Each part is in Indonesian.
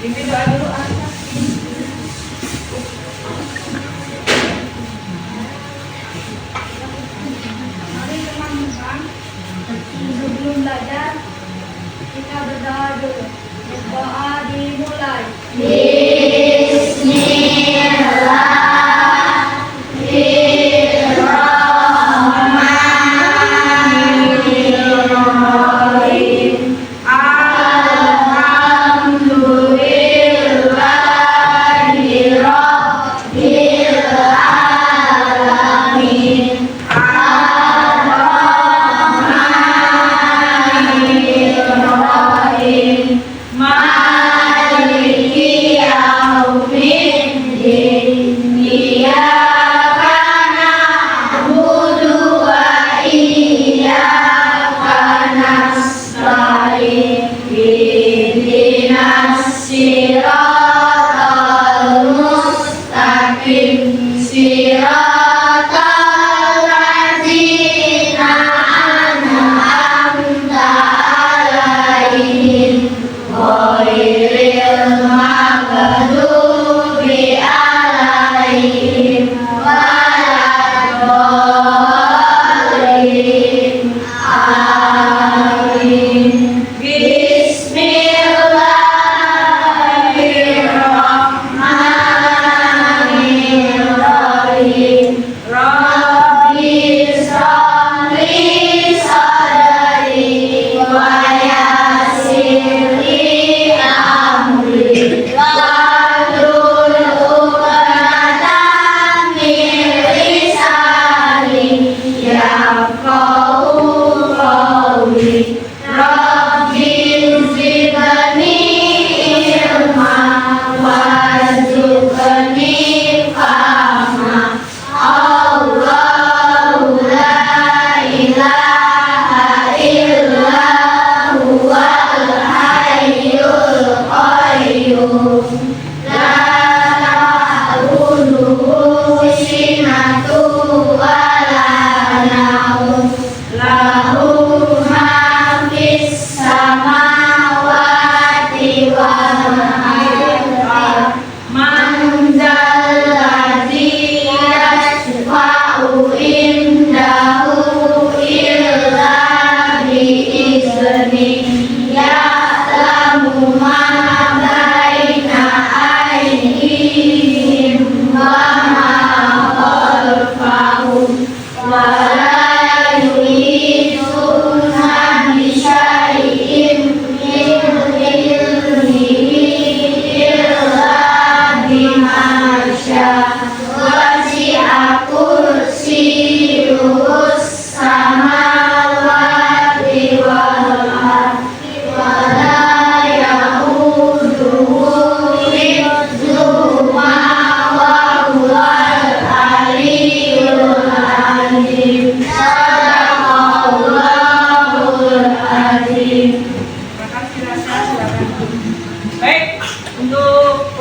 Pimpin doa dulu. Mari teman-teman, sebelum belajar kita berdoa dulu. Doa dimulai.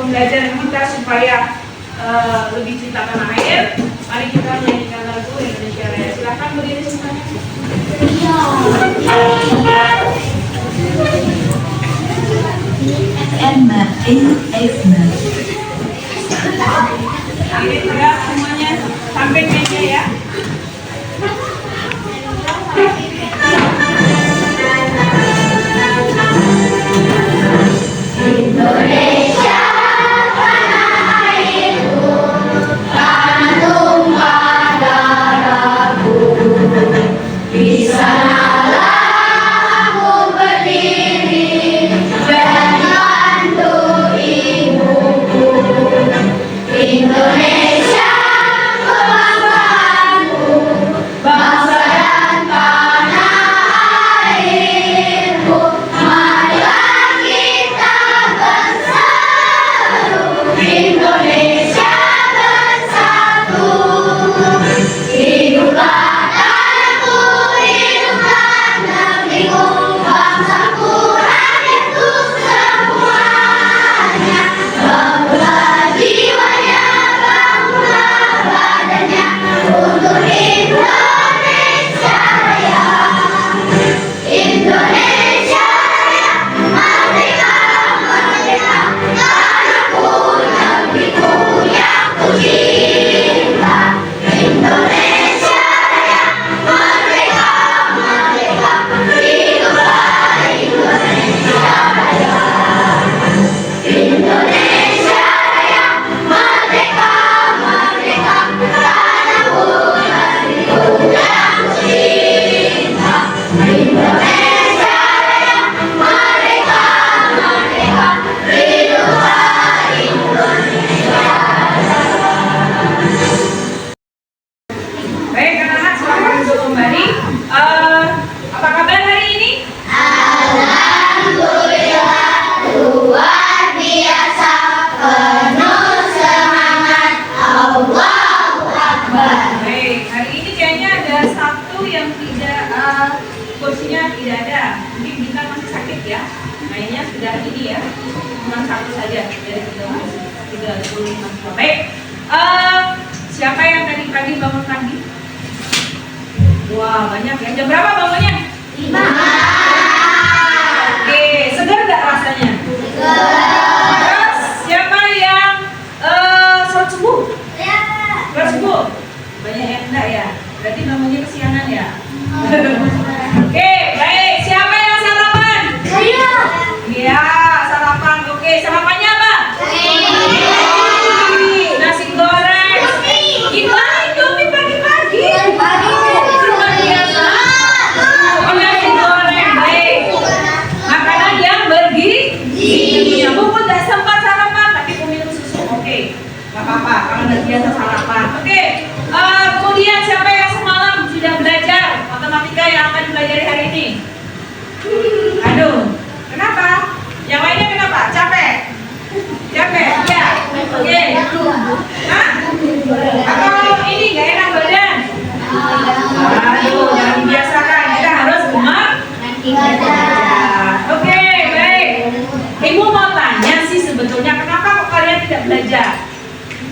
Pembelajaran kita supaya lebih cinta tanah air, mari kita menyanyikan lagu Indonesia Raya. Silakan berdiri semuanya. Ini tegak semuanya sampai meja ya. Indonesia tanah airku, tanah tumpah darahku. Di sanalah aku berdiri membantu ibuku. Indonesia kebanggaan Cuma satu saja dari 35. Baik. Siapa yang tadi pagi bangun pagi? Wah, banyak ya. Jam berapa bangunnya? 5. Oke, segar nggak rasanya? Terus siapa yang sholat subuh? Sholat subuh? Banyak yang enggak ya? Berarti bangunnya kesiangan ya? Oke, baik. Siapa yang sarapan? Iya, sarapan. Oke, sarapannya apa? Nasi goreng. Gimana Indomie pagi-pagi? Luar biasa. Oh, nasi goreng. Baik. Makanan yang bergizi. Bu nggak sempat sarapan, tapi aku minum susu. Oke, nggak apa-apa. Kalau nggak biasa sarapan. Oke. Kemudian siapa yang semalam sudah belajar matematika yang akan dipelajari hari ini? Aduh, kenapa? Yang lainnya kenapa? Capek? Capek? Ya. Oke. Hah? Atau ini nggak enak badan? Aduh, jangan dibiasakan. Kita harus gemar. Oke, baik. Ibu mau tanya sih sebetulnya kenapa kok kalian tidak belajar?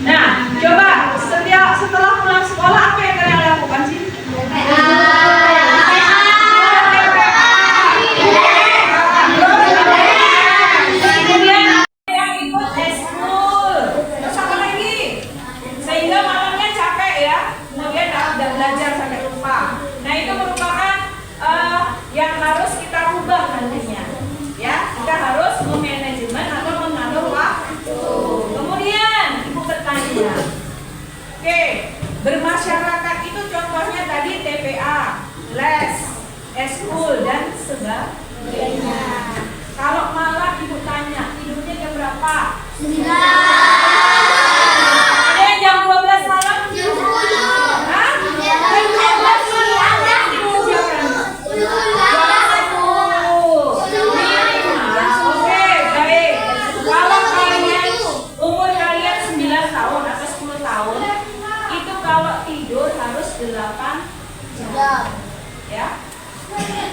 Nah, coba setelah pulang sekolah apa yang kalian lakukan sih? Kemudian yang ikut eskul, terus apa lagi? Sehingga malamnya capek ya, kemudian tidak belajar sampai lupa. Nah itu merupakan yang harus kita rubah nantinya. Ya, kita harus memanajemen atau mengatur waktu. Kemudian ibu bertanya, oke, bermasyarakat itu contohnya tadi TPA, les, eskul dan sebagainya. Kalau malam ibu tanya, tidurnya jam berapa? Ada yang jam 12 malam? Hah? Oke, baik. Kalau kalian umur kalian 9 tahun atau 10 tahun, itu kalau tidur harus 8 jam. Ya.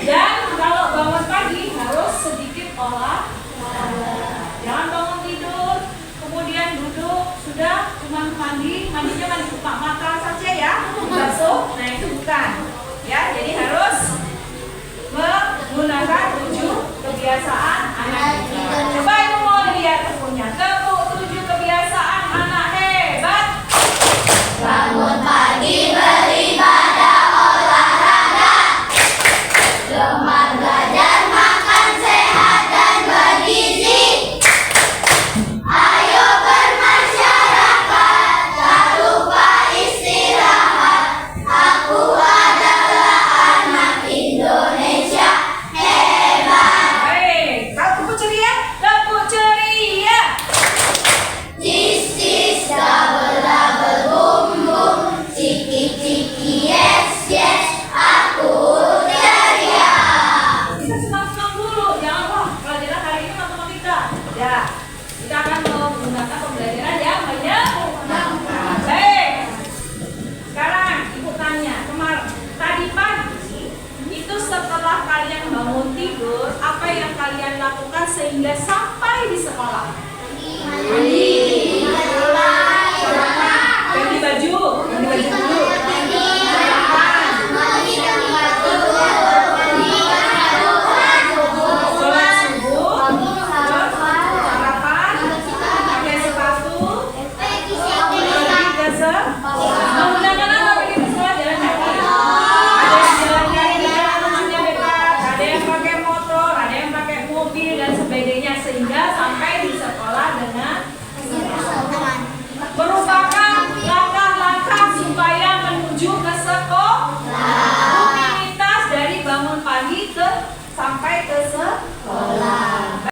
Dan kalau bangun pagi harus sedikit olahraga. Jangan bangun tidur, kemudian duduk, sudah cuma mandinya mandi buka mata saja ya, basuh. Nah itu bukan. Ya, jadi harus menggunakan 7 kebiasaan anak kita. Coba ibu mau lihat punya 7 kebiasaan anak hebat. Bangun pagi beribadah olahraga, gemar belajar makan sehat dan bergizi. Ayo bermasyarakat, tak lupa istirahat. Aku adalah anak Indonesia hebat. Baik, kalau tepuk ceria, tepuk ceria. This is double double boom boom, ciki ciki yes yes, aku ceria. Kita senang-senang dulu, jangan wah pelajaran hari ini matematika. Ya, kita akan menggunakan pembelajaran yang menyenangkan. Baik. Sekarang ibu tanya, tadi pagi itu setelah kalian bangun tidur, apa yang kalian lakukan sehingga sampai di sekolah? Ganti baju dulu. Sholat subuh, sarapan, pakai sepatu, pergi ke menggunakan apa pergi ke sekolah? Jalan kaki. Ada yang jalan kaki karena rumahnya dekat, ada yang pakai motor, ada yang pakai mobil dan sebagainya sehingga sampai di sekolah dengan merupakan langkah-langkah supaya menuju ke sekolah. Rutinitas dari bangun pagi sampai ke sekolah.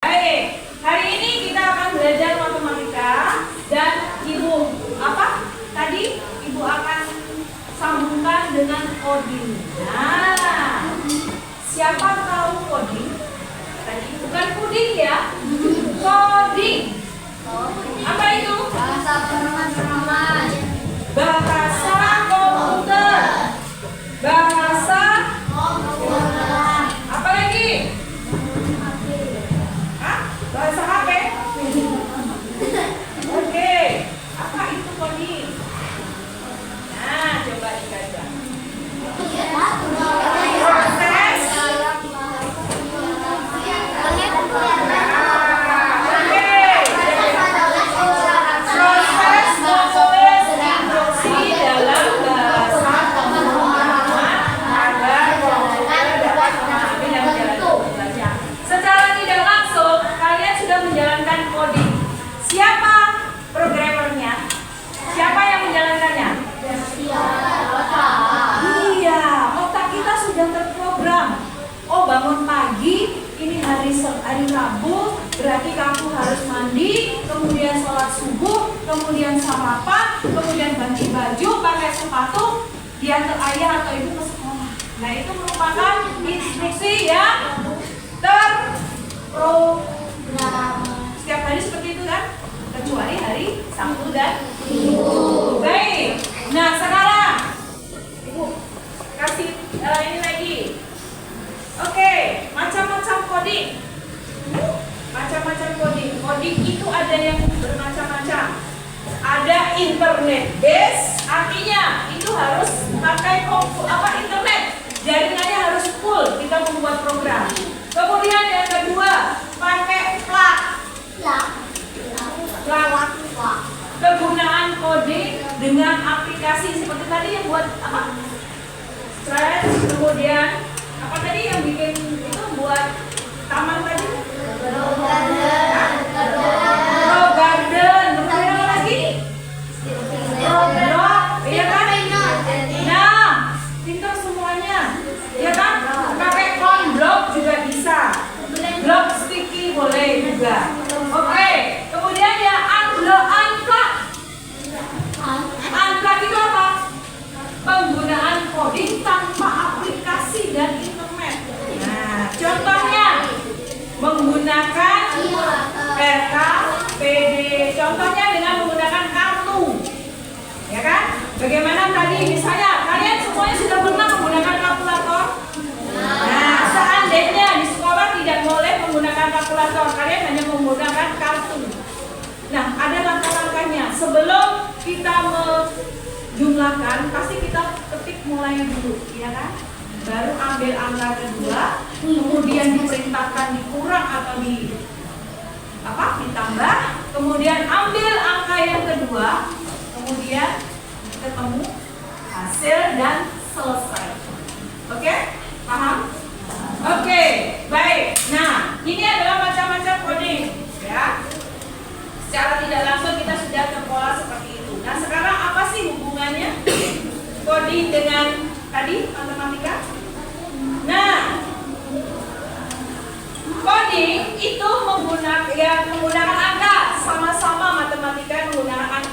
Baik, hari ini kita akan belajar matematika dan ibu tadi ibu akan sambungkan dengan coding. Nah, siapa tahu coding? Tadi bukan puding ya, coding. Apa itu? Bahasa pemrograman. Bahasa komputer. Bahasa program. Oh, bangun pagi, ini hari Rabu, berarti kamu harus mandi, kemudian sholat subuh, kemudian sarapan, kemudian ganti baju, pakai sepatu, diantar ayah atau ibu ke sekolah. Nah, itu merupakan instruksi yang terprogram. Setiap hari seperti itu kan? Kecuali hari Sabtu dan Minggu. Baik. Nah, sekarang Ibu kasih ini lagi. Oke, macam-macam coding. Macam-macam coding. Coding itu ada yang bermacam-macam. Ada internet base, artinya itu harus pakai internet. Jaringannya harus full kita membuat program. Kemudian yang kedua, pakai plug. Kegunaan coding dengan aplikasi seperti tadi yang buat apa? Stretch, kemudian apa tadi yang bikin itu buat taman tadi? Grow garden, kemudian apa lagi? Block, iya kan? Nah, pintar semuanya, iya kan? Pakai cone block juga bisa, block sticky boleh juga. Oke, kemudian ya unplug. Unplug itu apa? Penggunaan coding tanpa aplikasi dan internet. Nah, contohnya menggunakan RK, PD. Contohnya dengan menggunakan kartu, ya kan? Bagaimana tadi misalnya kalian semuanya sudah pernah menggunakan kalkulator? Nah, seandainya di sekolah tidak boleh menggunakan kalkulator, kalian hanya menggunakan kartu. Nah, ada langkah-langkahnya. Sebelum kita menjumlahkan, pasti kita ketik mulai dulu, ya kan? Baru ambil angka kedua, kemudian diperintahkan dikurang atau ditambah, kemudian ambil angka yang kedua, kemudian ketemu hasil dan selesai. Oke? Paham? Oke, baik. Nah, ini adalah macam-macam coding, ya. Secara tidak langsung kita sudah ke pola seperti itu. Nah, sekarang apa sih hubungannya coding dengan tadi matematika? Nah, coding itu menggunakan angka, sama-sama matematika menggunakan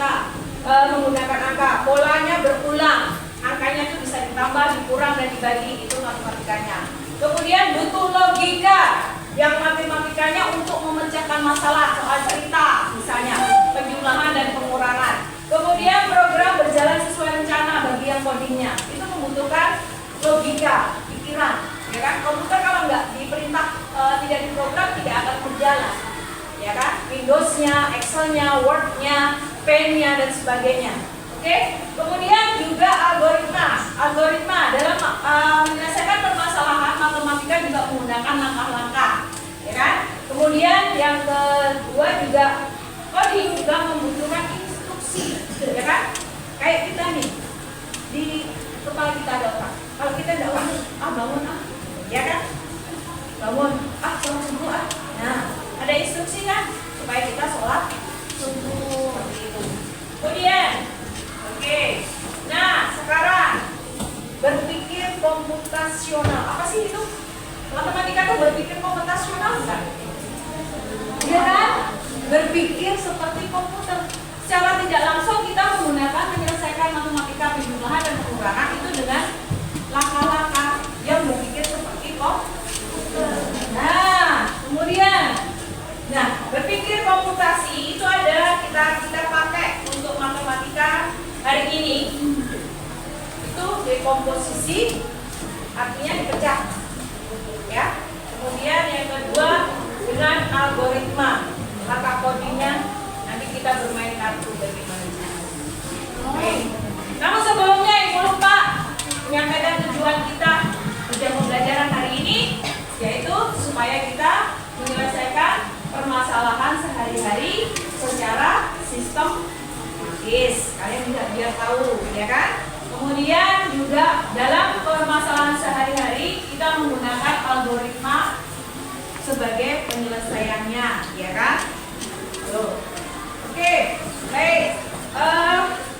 angka. Polanya berulang, angkanya itu bisa ditambah, dikurang dan dibagi, itu matematikanya. Kemudian butuh logika, yang matematikanya untuk memecahkan masalah soal cerita, misalnya penjumlahan dan pengurangan. Kemudian program berjalan sesuai rencana bagi yang codingnya, itu membutuhkan logika, pikiran, ya kan? Komputer kalau nggak diperintah, tidak diprogram, tidak akan berjalan, ya kan? Windowsnya, Excelnya, Wordnya, Pen-nya dan sebagainya. Oke? Kemudian juga algoritma dalam menyelesaikan permasalahan matematika juga menggunakan langkah-langkah, ya kan? Kemudian yang kedua juga coding juga membutuhkan instruksi, ya kan? Kayak kita nih di kepala kita ada otak. Kalau kita tidak bangun ya kan? Bangun, sholat subuh Nah, ada instruksi kan supaya kita sholat subuh seperti itu. Kemudian, oke. Nah, sekarang berpikir komputasional. Apa sih itu? Matematika itu berpikir komputasional enggak? Iya kan? Berpikir seperti komputer. Secara tidak langsung kita menggunakan menyelesaikan matematika penjumlahan dan pengurangan itu dengan langkah-langkah yang berpikir seperti komputer. Nah, kemudian, berpikir komputasi itu adalah kita pakai untuk matematika hari ini. Itu dekomposisi, artinya dipecah, ya. Kemudian yang kedua dengan algoritma, langkah codingnya nanti kita bermain kartu bagaimana. Oke. Namun sebelumnya ibu lupa menyampaikan tujuan kita ujian pembelajaran hari ini, yaitu supaya kita menyelesaikan permasalahan sehari-hari secara sistematis. Kalian juga biar tahu, ya kan? Kemudian juga dalam permasalahan sehari-hari kita menggunakan algoritma sebagai penyelesaiannya, ya kan? Oke, baik.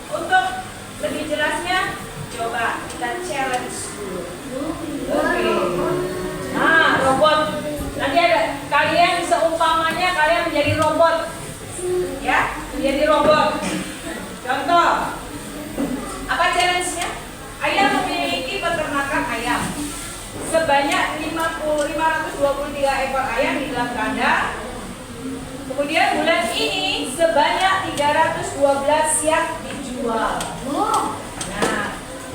Untuk lebih jelasnya, coba kita challenge dulu. Oke. robot. Contoh, apa challenge-nya? Ayah memiliki peternakan ayam sebanyak 523 ekor ayam di dalam kandang. Kemudian bulan ini sebanyak 312 siap dijual. Nah,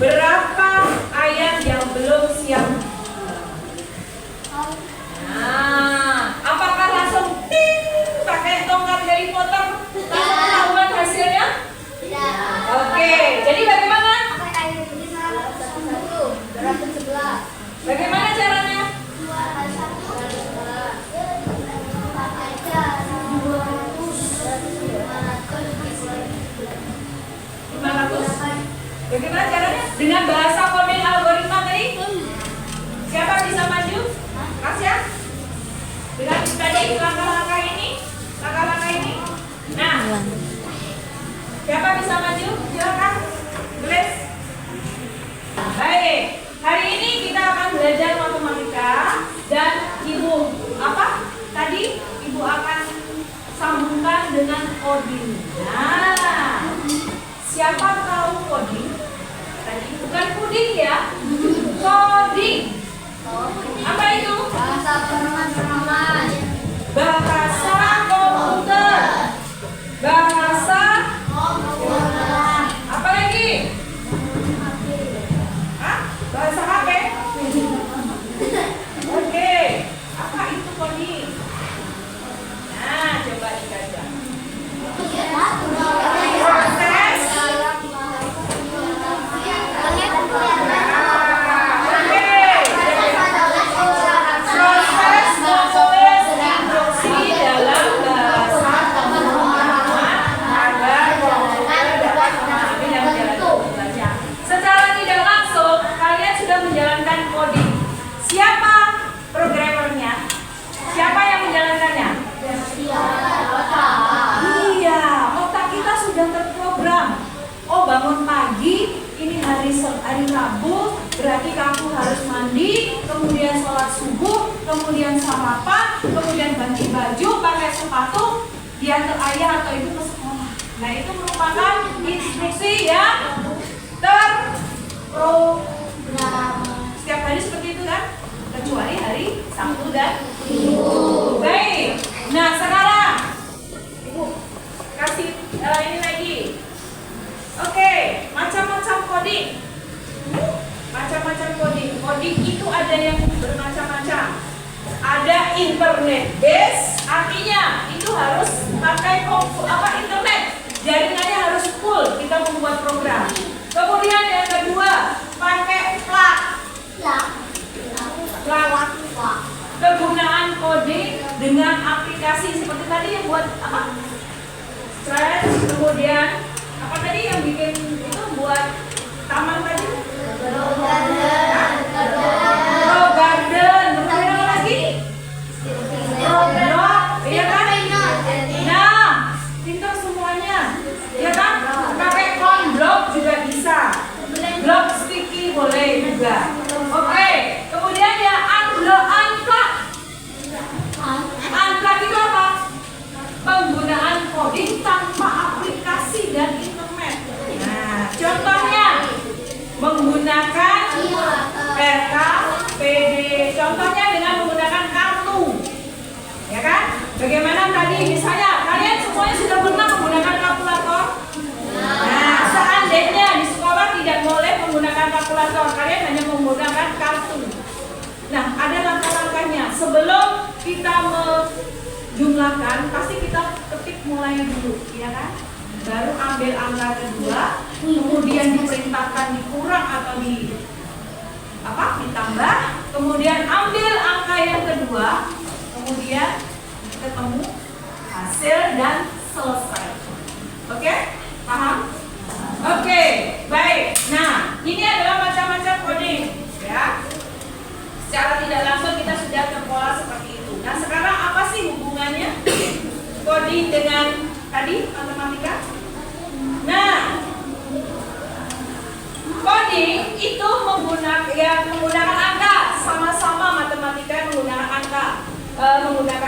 berapa ayam yang belum siap dijual? Nah, apakah langsung ting pakai tongkat Harry Potter langsung ketahuan hasilnya? Oke, jadi bagaimana? Bagaimana caranya? 500. Bagaimana caranya? Dengan bahasa coding algoritma tadi? Siapa bisa maju? Kasya? Dengan tadi langkah-langkah ini? Langkah-langkah ini? Nah, siapa bisa maju? Silakan. Grace. Baik, hari ini kita akan belajar matematika dan ibu apa? Tadi ibu akan sambungkan dengan coding. Nah, siapa tahu coding? Tadi bukan puding ya, coding. Apa itu? Bahasa pemrograman. Bahasa komputer. Bahasa Komputer. apa lagi? Hah? Bahasa HP? Oke. Apa itu coding? Nah, coba dikaji. Proses. Proses menulis instruksi dalam bahasa pemrograman agar komputer dapat memahami dan menjalankan tugasnya. Secara tidak langsung, kalian sudah menjalankan coding. Siapa programmernya? Siapa yang menjalankannya? Iya, otak kita sudah terprogram. Oh, bangun pagi, ini hari Rabu, berarti kamu harus mandi, kemudian sholat subuh, kemudian sarapan, kemudian ganti baju, pakai sepatu, diantar ayah atau ibu ke sekolah. Nah, itu merupakan instruksi yang terprogram. Setiap hari seperti itu kan? Kecuali hari Sabtu dan Minggu. Baik. Nah, sekarang ibu kasih ini lagi. Oke, macam-macam coding. Macam-macam coding. Coding itu ada yang bermacam-macam. Ada internet base, artinya itu harus pakai internet. Jaringannya harus full. Kita membuat program. Kemudian yang kedua, pakai plug. Kegunaan coding dengan aplikasi seperti tadi yang buat apa? Stretch, kemudian apa tadi yang bikin itu buat taman tadi? Grow garden, kemudian apa lagi? Block, iya kan? Nah, pintar semuanya, ya kan? Pakai block juga bisa, block sticky boleh juga. Oke, kemudian ya unplug. Unplug itu apa? Penggunaan coding tanpa aplikasi dan internet. Nah, contohnya menggunakan RKPD. Contohnya dengan menggunakan kartu, ya kan? Bagaimana tadi misalnya kalian semuanya sudah pernah menggunakan kalkulator? Nah, seandainya di sekolah tidak boleh menggunakan kalkulator, kalian hanya menggunakan kartu. Nah, ada langkah-langkahnya. Sebelum kita menjumlahkan, pasti kita ketik mulai dulu, ya kan? Baru ambil angka kedua, kemudian diperintahkan dikurang atau ditambah, kemudian ambil angka yang kedua, kemudian ketemu hasil dan selesai. Oke? Paham? Oke, baik. Nah, ini adalah macam-macam coding, ya. Secara tidak langsung kita sudah terpola seperti itu. Nah, sekarang apa sih hubungannya coding dengan tadi matematika? Nah, coding itu menggunakan angka, sama-sama matematika menggunakan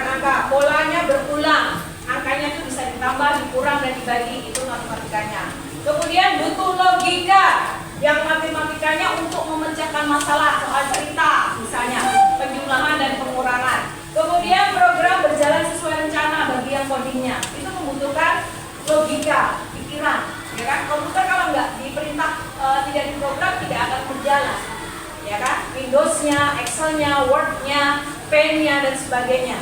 angka, polanya berulang, angkanya itu bisa ditambah ditambah, dikurang, dan dibagi, itu matematikanya. Kemudian butuh logika, yang matematikanya untuk memecahkan masalah soal cerita, misalnya penjumlahan dan pengurangan. Kemudian program berjalan sesuai rencana bagi yang codingnya, itu membutuhkan logika, pikiran, ya kan? Komputer kalau nggak diperintah, tidak diprogram, tidak akan berjalan, ya kan? Windowsnya, Excelnya, Wordnya, Paint-nya, dan sebagainya.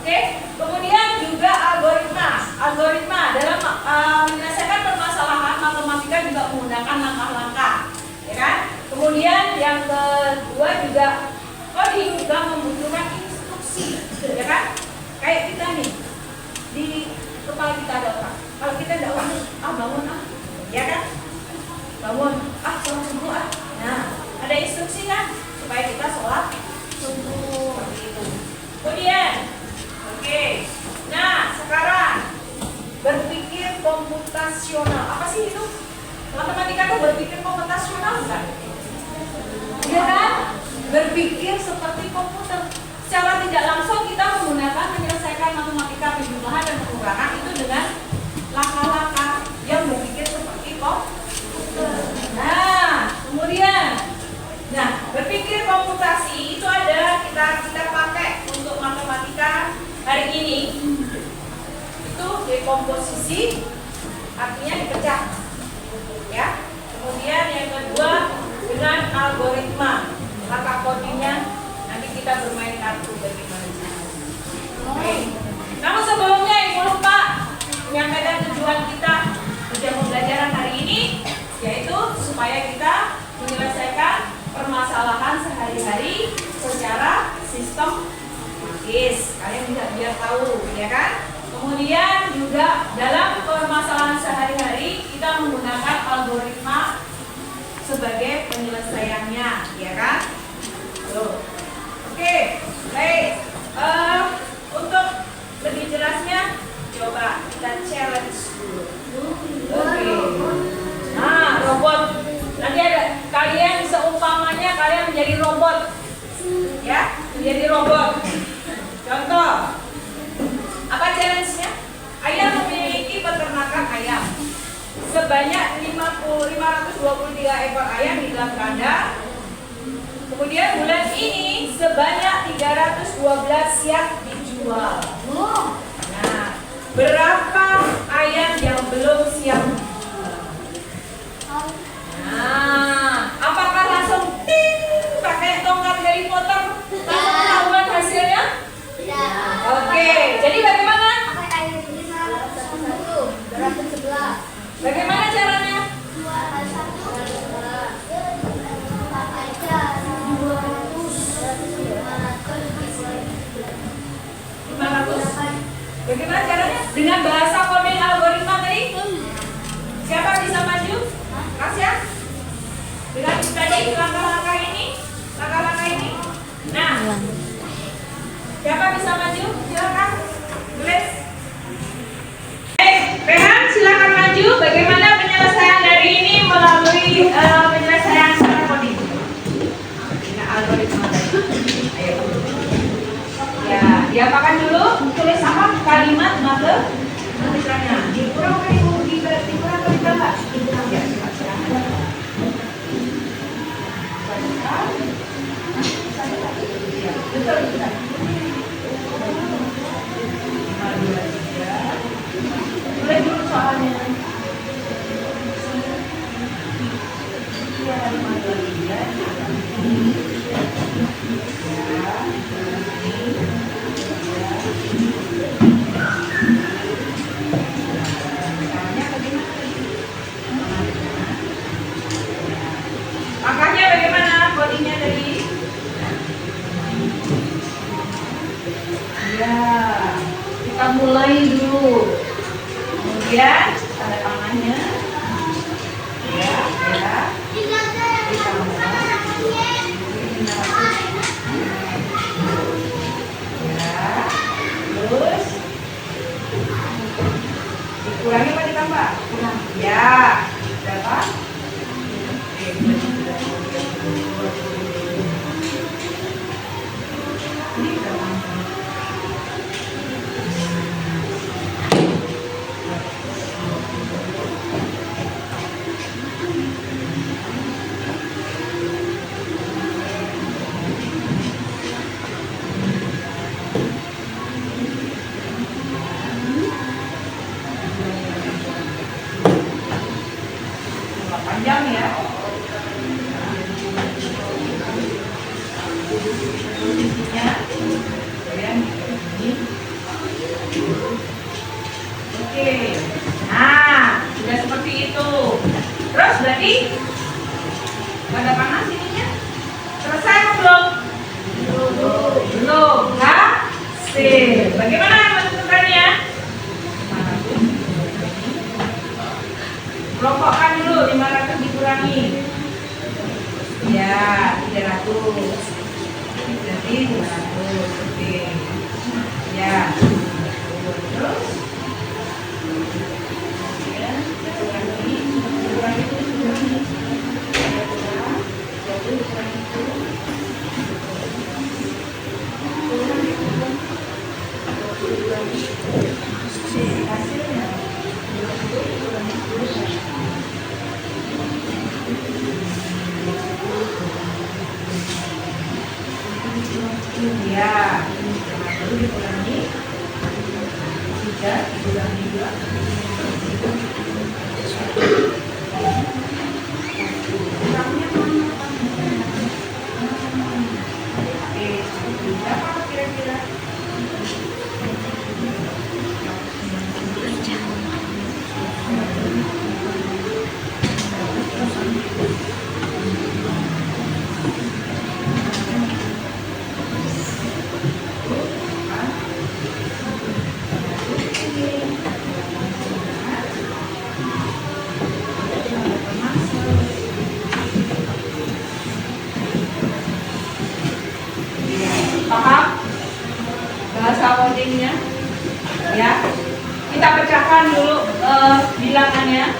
Oke, kemudian juga algoritma dalam menyelesaikan permasalahan matematika juga menggunakan langkah-langkah, ya kan? Kemudian yang kedua juga coding juga membutuhkan instruksi, ya kan? Kayak kita nih di kepala kita ada otak. Kalau kita tidak bangun ya kan? Bangun, sholat subuh Nah, ada instruksi kan supaya kita sholat subuh seperti itu. Kemudian oke. Nah, sekarang berpikir komputasional. Apa sih itu? Matematika itu berpikir komputasional kan? Ya kan? Berpikir seperti komputer. Secara tidak langsung kita menggunakan menyelesaikan matematika penjumlahan dan pengurangan itu dengan langkah-langkah yang berpikir seperti komputer. Nah, kemudian berpikir komputasi itu ada kita pakai untuk matematika hari ini. Itu dekomposisi, artinya dipecah, ya. Kemudian yang kedua dengan algoritma, langkah codingnya nanti kita bermain kartu bagaimana caranya. Oke. Namun sebelumnya Ibu lupa menyampaikan tujuan kita ujian pembelajaran hari ini, yaitu supaya kita menyelesaikan permasalahan sehari-hari secara sistematis. Kalian juga biar tahu, ya kan? Kemudian juga dalam permasalahan sehari-hari kita menggunakan algoritma sebagai penyelesaiannya, ya kan? Tuh. Oke, baik. Untuk lebih jelasnya, coba kita challenge dulu. Oke. Nah, robot. Nanti ada kalian seumpamanya kalian menjadi robot, ya, menjadi robot. Contoh, apa challenge-nya? Ayam memiliki peternakan ayam sebanyak 523 ekor ayam di dalam kandang. Kemudian bulan ini sebanyak 312 siap dijual. Nah, berapa ayam yang belum siap dijual? Nah, apakah langsung ting pakai tongkat Harry Potter langsung ketahuan hasilnya? Tidak. Oke, jadi bagaimana? Pakai air 501, 211. Bagaimana caranya? 201. Pakai aja 200. 500. Bagaimana caranya? Dengan bahasa coding algoritma tadi? Siapa bisa maju? Kasya? Dengan tadi langkah-langkah ini? Langkah-langkah ini? Nah, siapa bisa maju? Silakan. Tulis. Rehan, silakan maju. Bagaimana penyelesaian dari ini melalui penyelesaian secara coding? Dengan algoritma tadi. Ayo. Ya, diapakan dulu? Tulis apa? Kalimat matematikannya. Dikurang kan Ibu? Dikurang atau ditambah? Dikurang ya. Silakan. Betul, betul. Mulai dulu soalnya. Makanya bagaimana codingnya tadi? Ya, kita mulai dulu. Kemudian tanda tangannya. Ya, ya. Ditambah. Ya, terus dikurangi apa ditambah? Kurang. Ya, berapa? Ini berapa? panjang ya. Titiknya kalian ini. Oke. Nah, sudah seperti itu. Terus berarti pada panas ininya selesai belum? Belum. Hasil. Bagaimana menentukannya? Kelompokkan dulu 500 dikurangi. Ya, 300. Jadi 200. Oke. Ya. Terus ya, lalu dikurangi 3 dikurangi 2. Berapa kira-kira? Paham bahasa codingnya? Ya, kita pecahkan dulu bilangannya,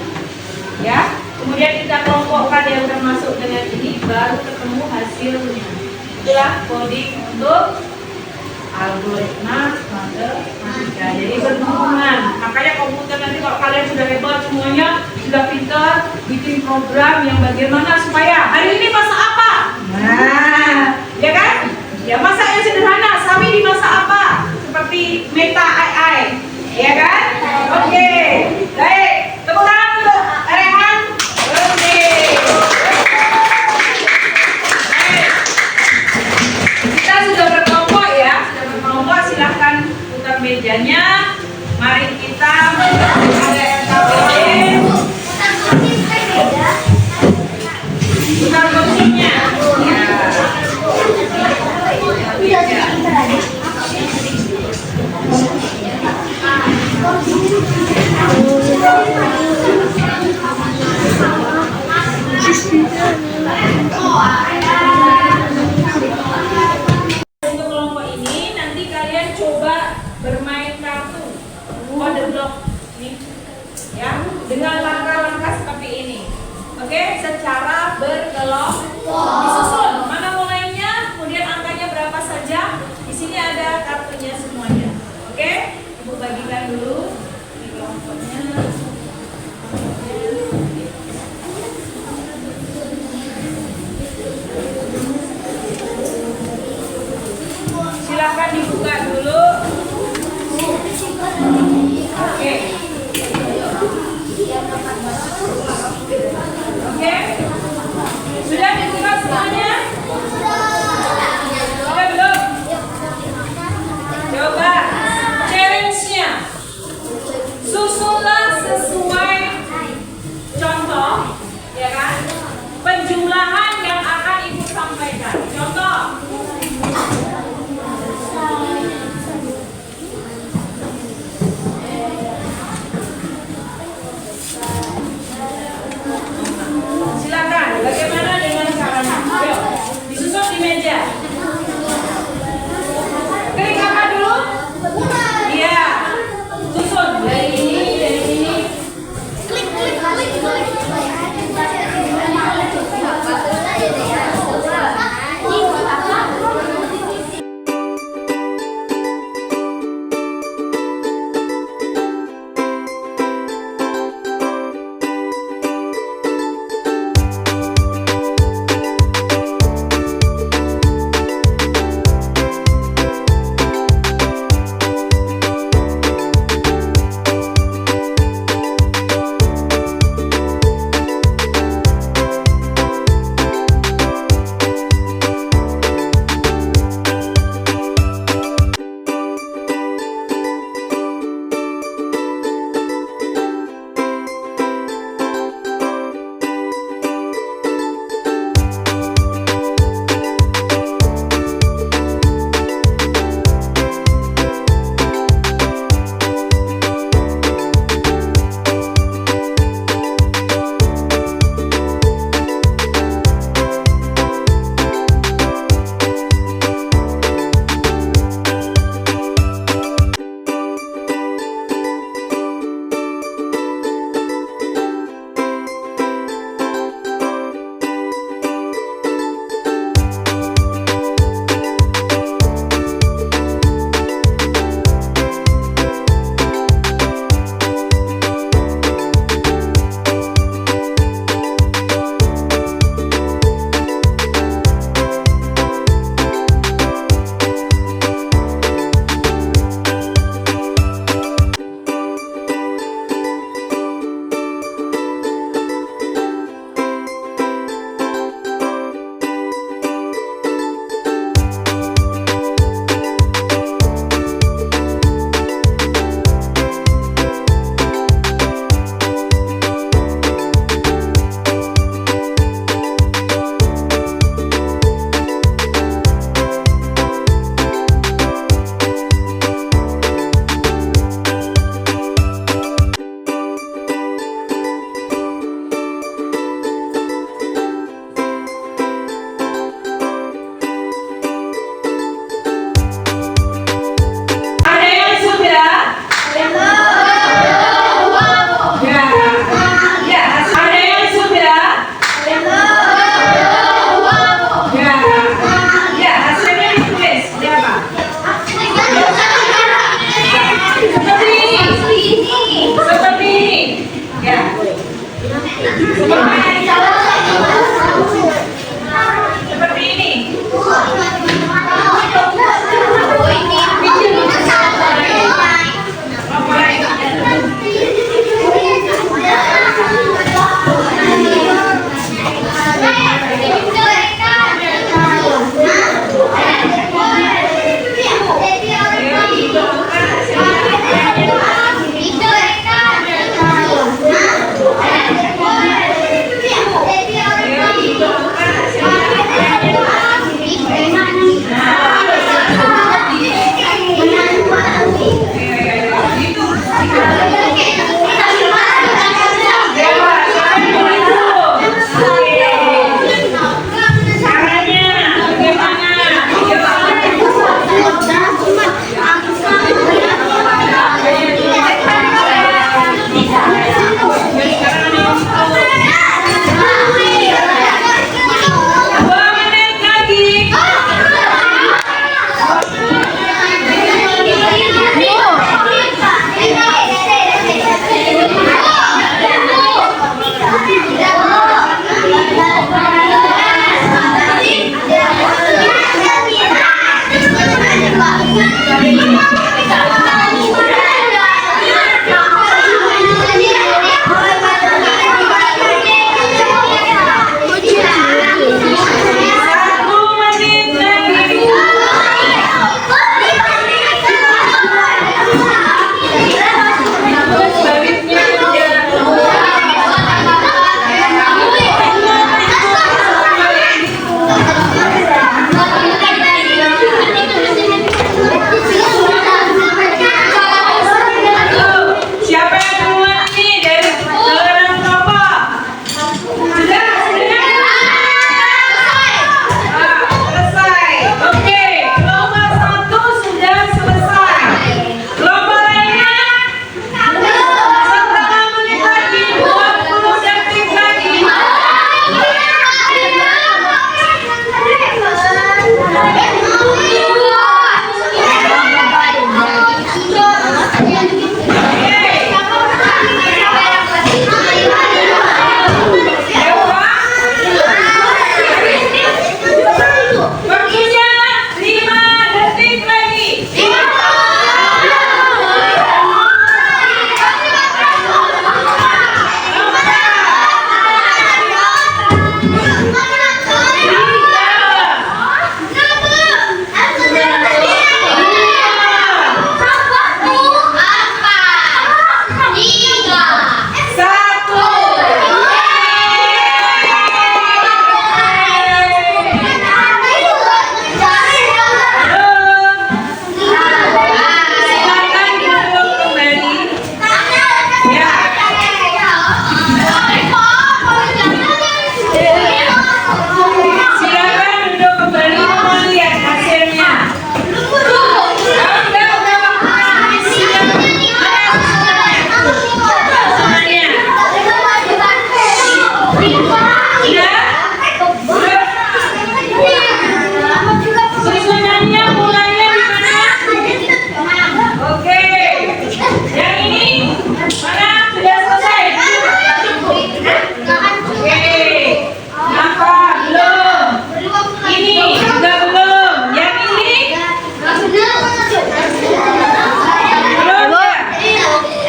ya. Kemudian kita kelompokkan yang termasuk dengan ini, baru ketemu hasilnya. Itulah coding untuk algoritma matematika. Jadi berhubungan. Makanya komputer nanti kalau kalian sudah hebat semuanya, sudah pintar, bikin program yang bagaimana supaya hari ini masak apa? Nah, ya kan? Ya, masak yang sederhana, Sami dimasak apa? Seperti Meta AI, ya kan? Oke, baik. Tepuk tangan untuk Rehan. Oke. Baik. Kita sudah berkelompok ya, sudah berkelompok. Silahkan putar mejanya. Mari kita ada LKPD. Putar kursinya. Ya. Untuk kelompok ini nanti kalian coba bermain kartu kode blok nih, ya, dengan langkah-langkah seperti ini. Oke, secara berkelompok. Disusun mana mulainya, kemudian angkanya berapa saja. Di sini ada kartunya semuanya. Oke, Ibu bagikan dulu di kelompoknya. Silahkan dibuka dulu. Oke. Oke. Sudah dibuka semuanya? Sudah belum? Coba challenge-nya. Susunlah sesuai contoh, ya kan? Penjumlahan yang akan Ibu sampaikan. Contoh. Silakan, bagaimana dengan caranya?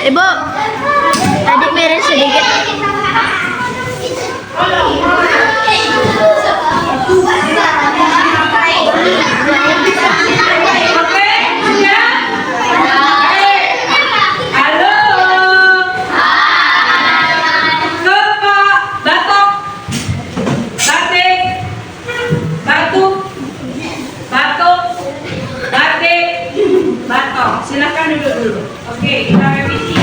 Ibu, tadi miris sedikit. Silakan duduk dulu. Oke, kita revisi.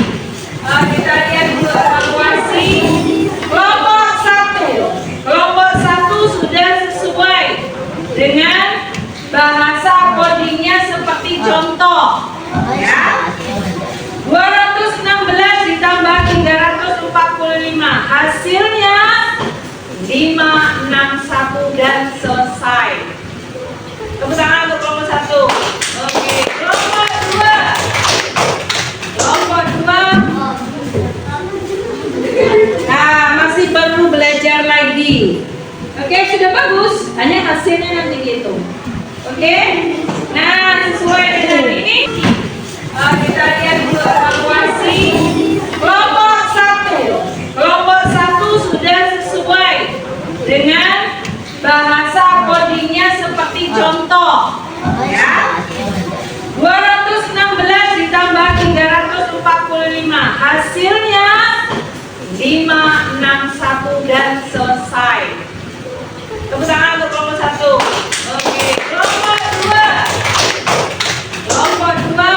Kita lihat dulu evaluasi. Kelompok 1. Kelompok 1 sudah sesuai dengan bahasa codingnya seperti contoh. Ya. 216 ditambah 345. Hasilnya 561 dan selesai. Tepuk tangan untuk kelompok 1. Oke, kelompok 2. Kelompok 2. Nah, masih perlu belajar lagi. Oke, sudah bagus. Hanya hasilnya nanti dihitung. Oke. Nah, sesuai dengan ini. Kita lihat dulu evaluasi. Kelompok 1. Kelompok 1 sudah sesuai dengan bahasa codingnya seperti contoh. Ya. 216 ditambah 345. Hasilnya 561 dan selesai. Tepuk tangan untuk kelompok 1. Oke, kelompok 2. Kelompok 2.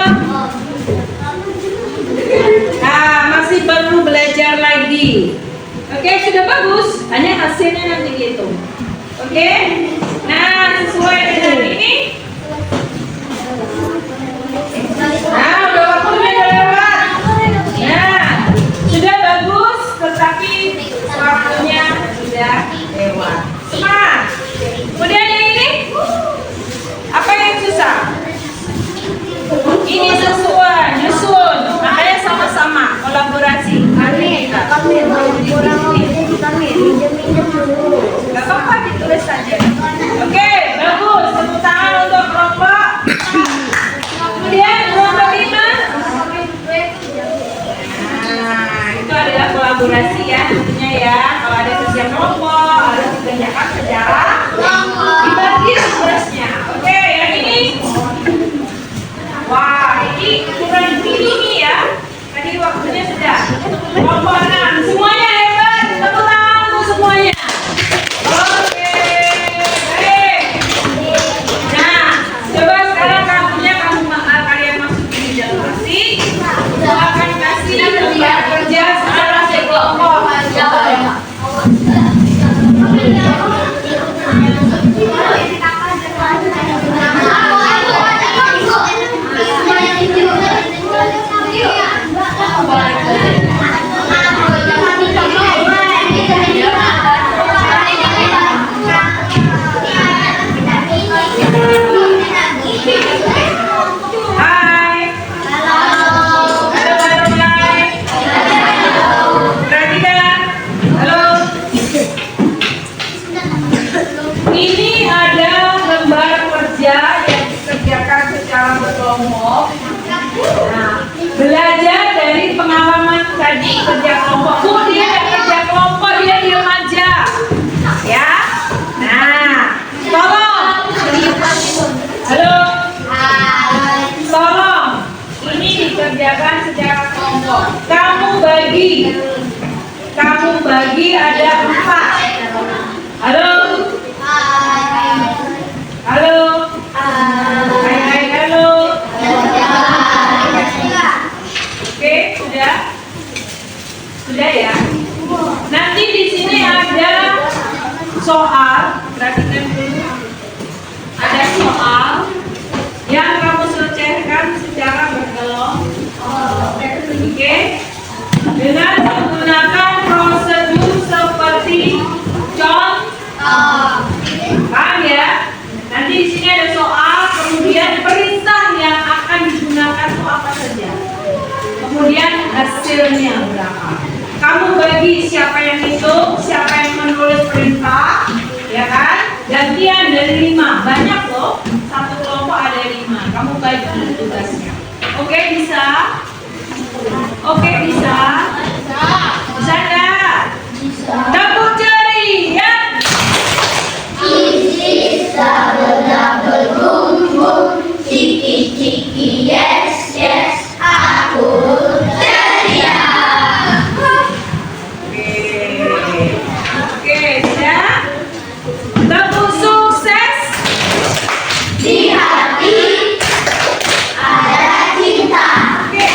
Nah, masih perlu belajar lagi. Oke, sudah bagus. Hanya hasilnya nanti dihitung. Oke. Nah, sesuai dengan ini. Nah, udah waktunya udah lewat. Nah, sudah bagus, tetapi waktunya sudah lewat. Semangat. Kemudian yang ini, apa yang susah? Ini sesuai, nyusun. Makanya sama-sama kolaborasi. Kami kurang minjem dulu. Gak apa-apa, ditulis saja. Oke, bagus. Tepuk tangan Hai. Halo Barokai. Perhatikan. Halo. Ini ada lembar kerja yang dikerjakan secara berkelompok. Nah, belajar dari pengalaman tadi kerja kelompok. Bu, dia ada kerja kelompok, dia diam aja. Ya. Nah, tolong. Halo. Tolong. Ini dikerjakan secara kelompok. Kamu bagi ada 4. Halo. Halo. Hai, halo. Oke, sudah? Sudah ya? Nanti di sini ada soal, perhatikan dulu. Ada soal yang kamu selesaikan secara berkelompok. Oke? Dengan menggunakan prosedur seperti contoh. Paham ya? Nanti di sini ada soal, kemudian perintah yang akan digunakan itu apa saja. Kemudian hasilnya berapa. Kamu bagi siapa yang hitung, siapa yang menulis perintah, ya kan? Gantian dari 5, banyak loh. Satu kelompok ada 5. Kamu bagi tugasnya. Oke, bisa? Oke, bisa? Bisa enggak? Tepuk jari, ya? Oke, sudah? Tepuk sukses. Oke.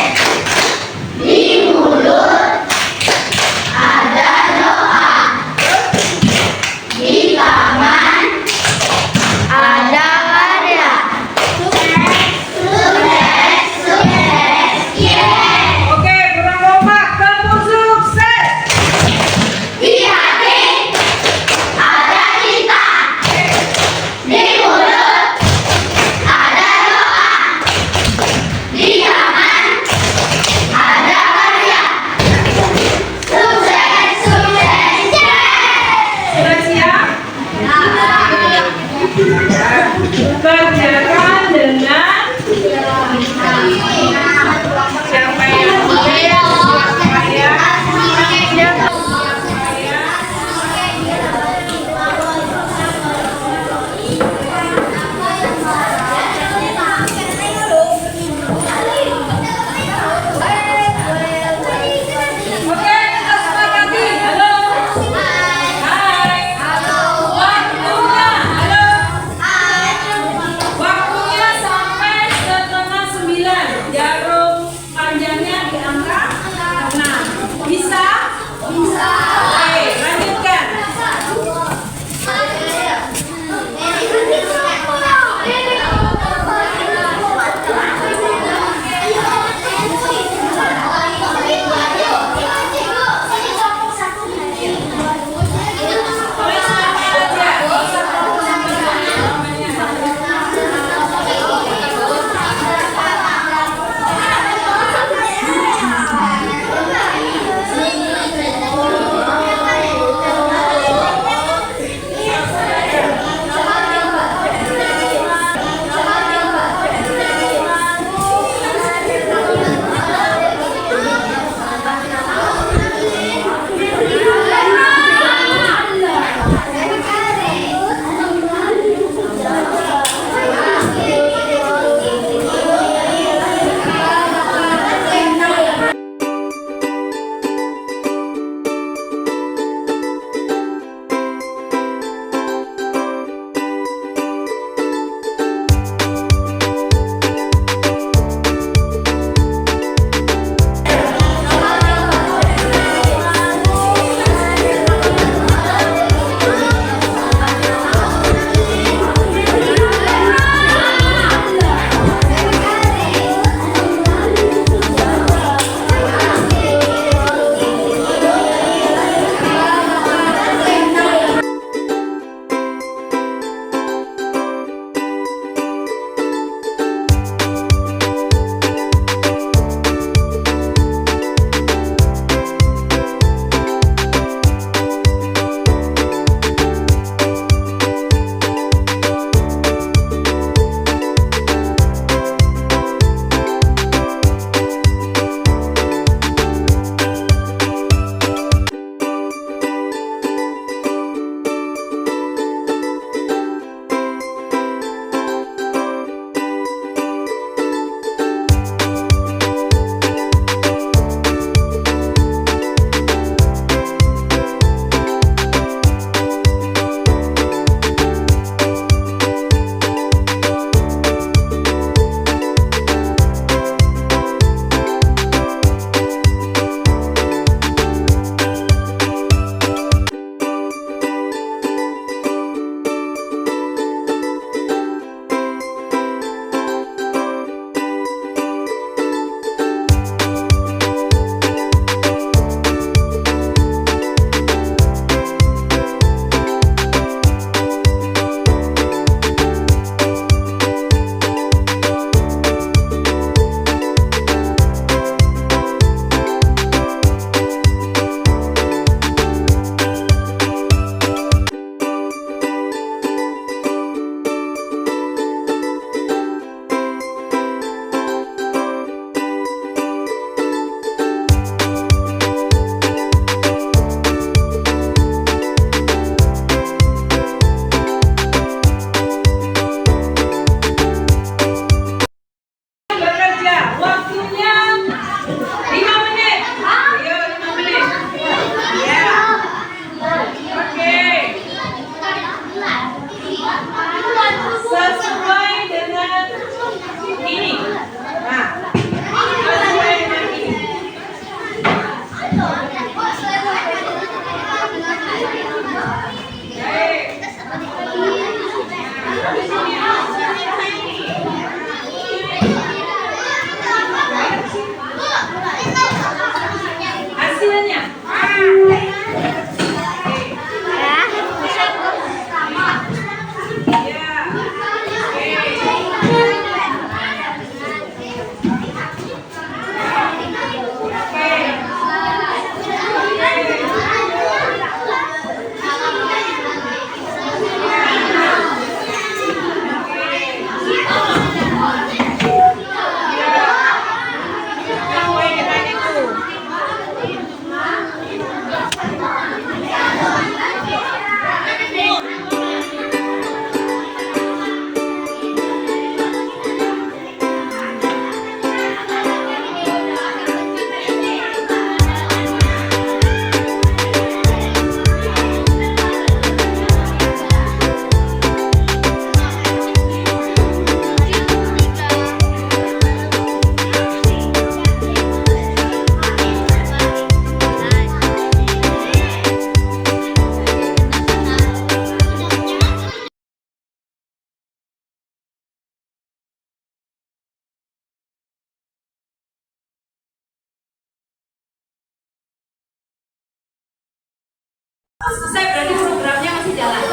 Selesai berarti programnya masih jalan.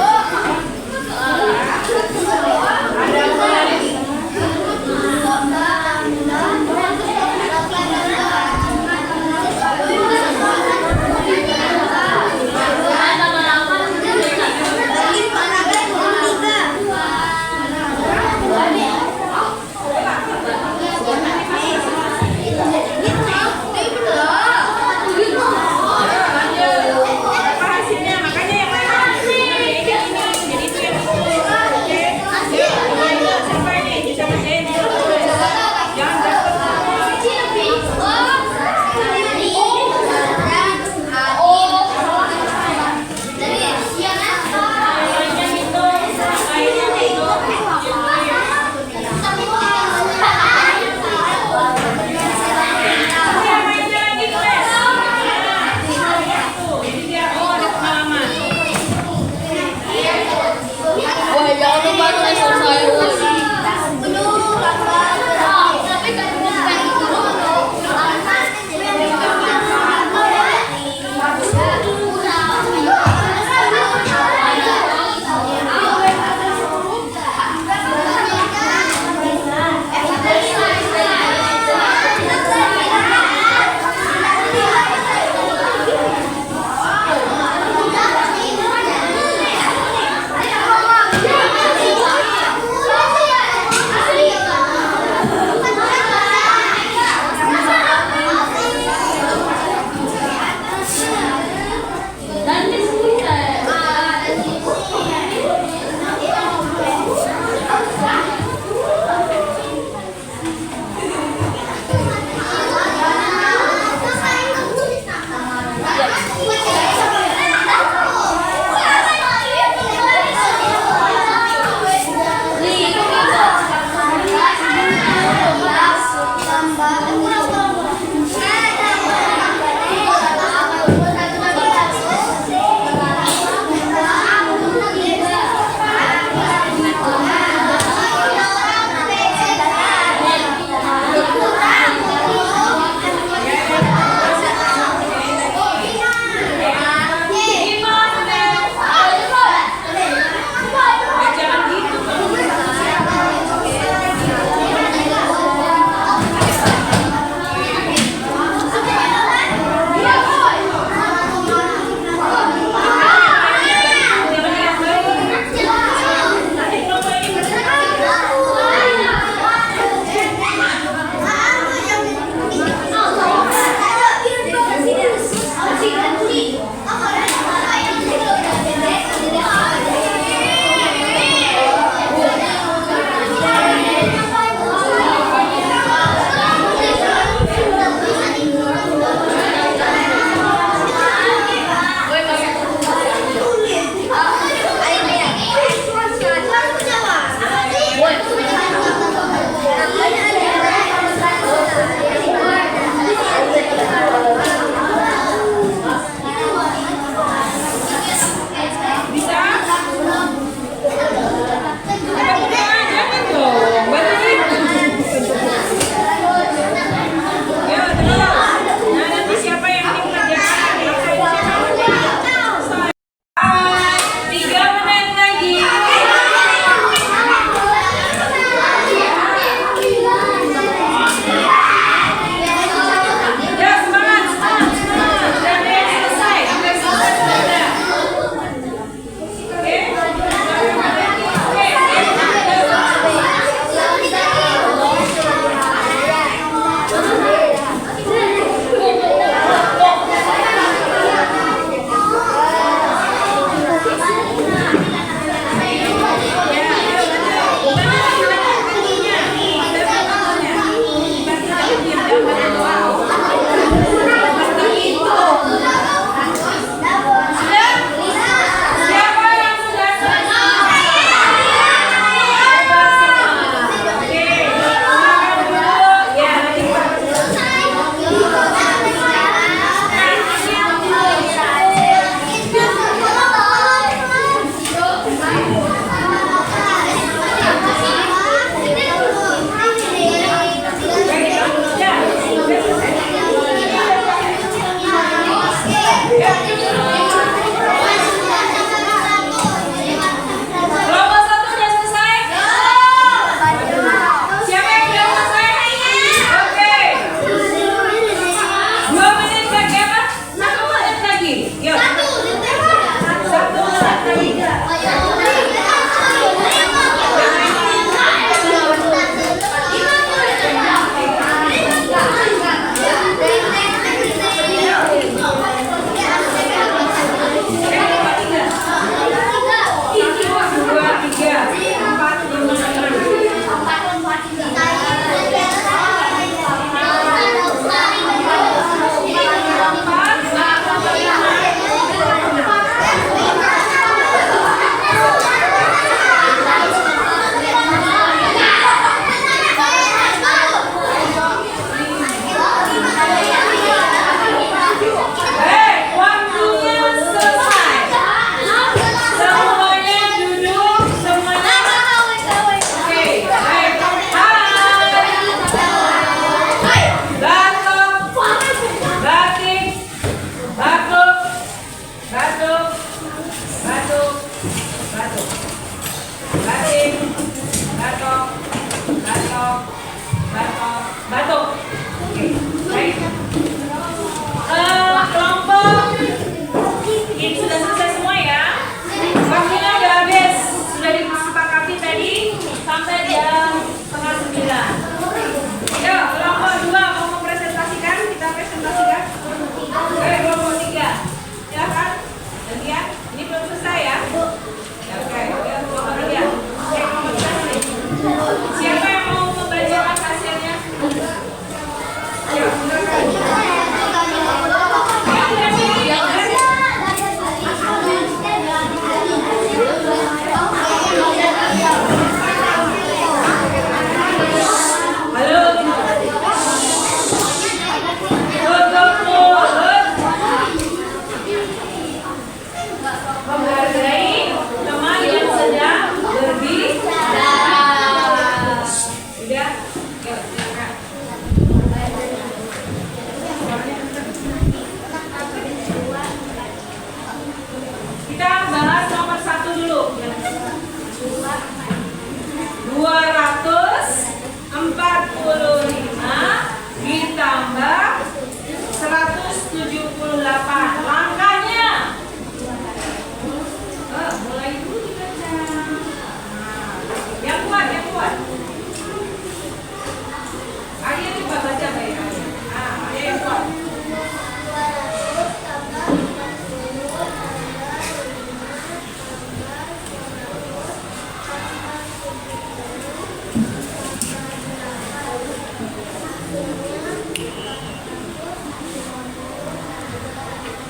Ada apa lagi? Apa hasilnya? Makanya yang lain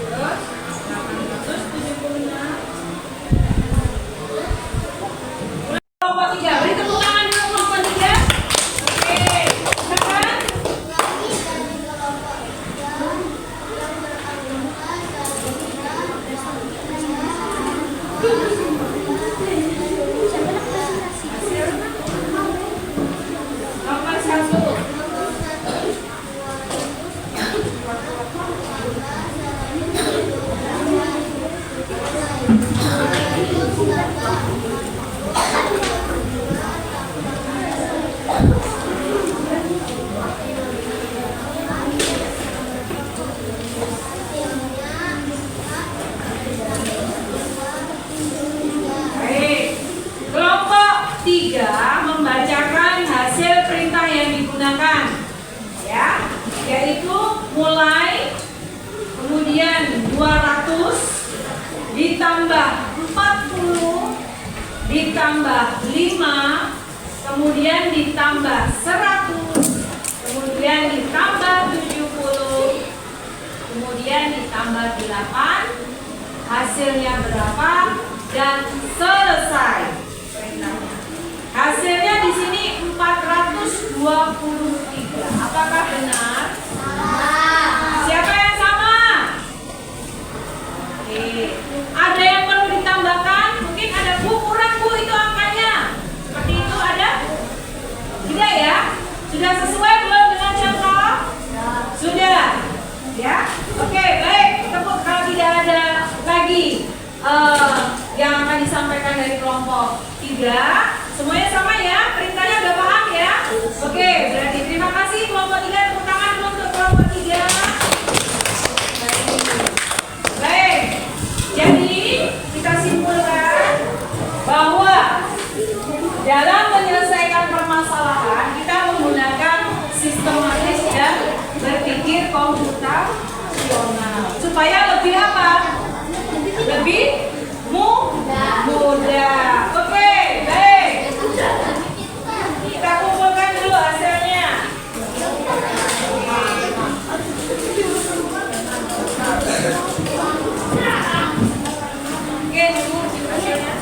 Terus 876. Kelompok 3, beri tepuk tangan dulu kelompok 3. Oke, silakan. Nomor 1. Baik. Kelompok 3 membacakan hasil perintah yang digunakan. Ya, yaitu mulai, kemudian 200 ditambah 40 ditambah 5, kemudian ditambah 100, kemudian ditambah 70, kemudian ditambah 8, hasilnya berapa, dan selesai perintahnya. Hasilnya di sini 423. Apakah benar? Siapa yang sama? Oke. Ada yang perlu ditambahkan? Mungkin ada bu, kurang bu itu angkanya. Seperti itu ada? Tidak ya? Sudah sesuai belum dengan contoh? Sudah. Ya? Oke, baik. Tepuk kalau tidak ada lagi yang akan disampaikan dari kelompok 3. Semuanya sama ya? Perintahnya udah paham ya? Oke, berarti terima kasih kelompok 3. Tepuk tangan dulu untuk kelompok 3. Baik. Jadi, kita simpulkan bahwa dalam menyelesaikan permasalahan kita menggunakan sistematis dan berpikir komputasional supaya lebih apa? Lebih mudah. Oke, baik. Kita kumpulkan dulu hasilnya. Oke, dulu hasilnya.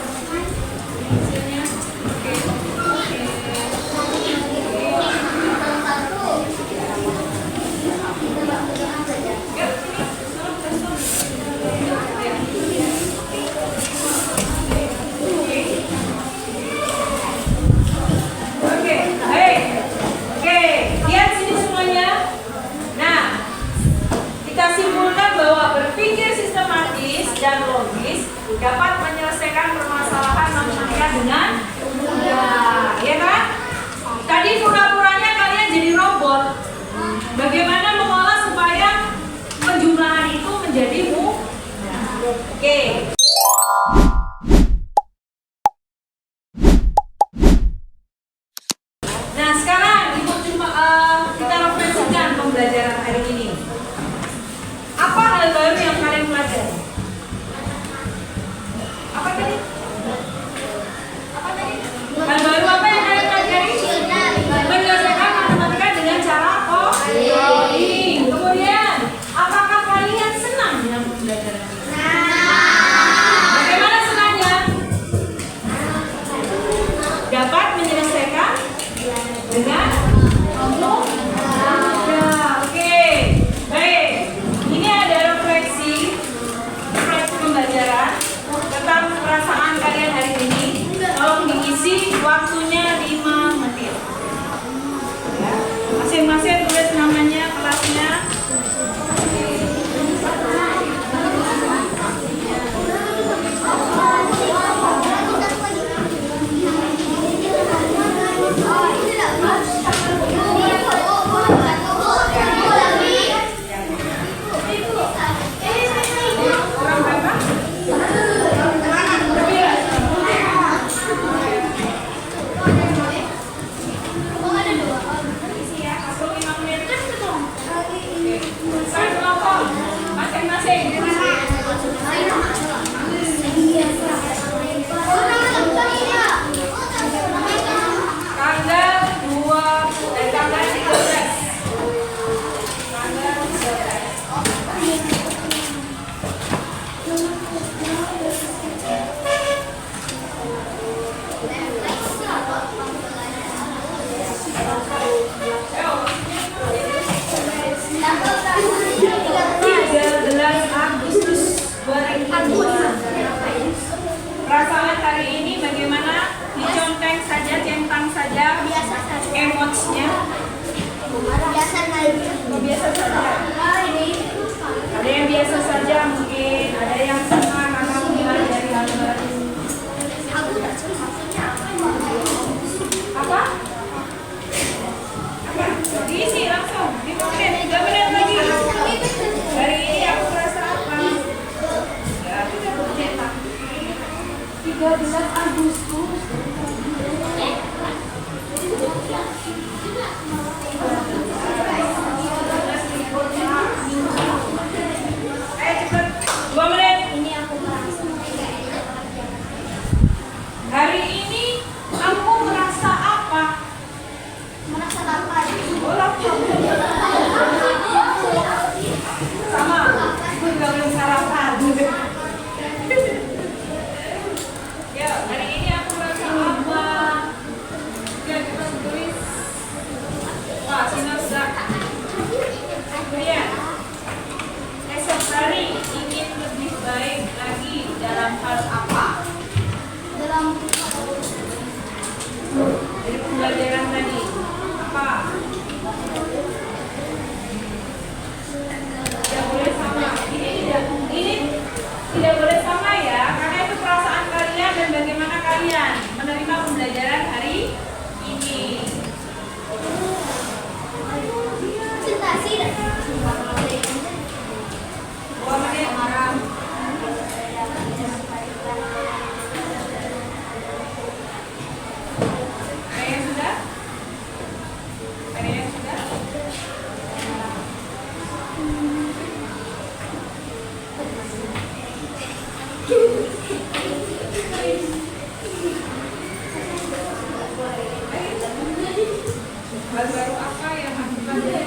jenisnya? Biasa naik. Oh, biasa saja. Ada yang biasa saja mungkin, ada yang senang karena mempelajari hal baru. Apa? Apa? Diisi langsung, 5 menit, 3 menit lagi. Hari ini aku merasa apa? Ya, kita bercetak. 13 Agustus. Ayo cepet, 2 menit. Ini aku merasa. Hari ini aku merasa apa? Merasa lapar. Oh, lapar. Sama, aku juga belum sarapan. Ya, hari ini aku merasa apa? Ya, kita tulis. Wah, sinopsis. Kemudian, esok hari ingin lebih baik lagi dalam hal apa? Dalam Dari pembelajaran tadi apa? Tidak boleh sama. Ini tidak boleh sama ya, karena itu perasaan kalian dan bagaimana kalian menerima pembelajaran hari ini. presentasi. 2 menit. Ada yang sudah? Ada yang sudah? Baru-baru apa yang aku pelajari?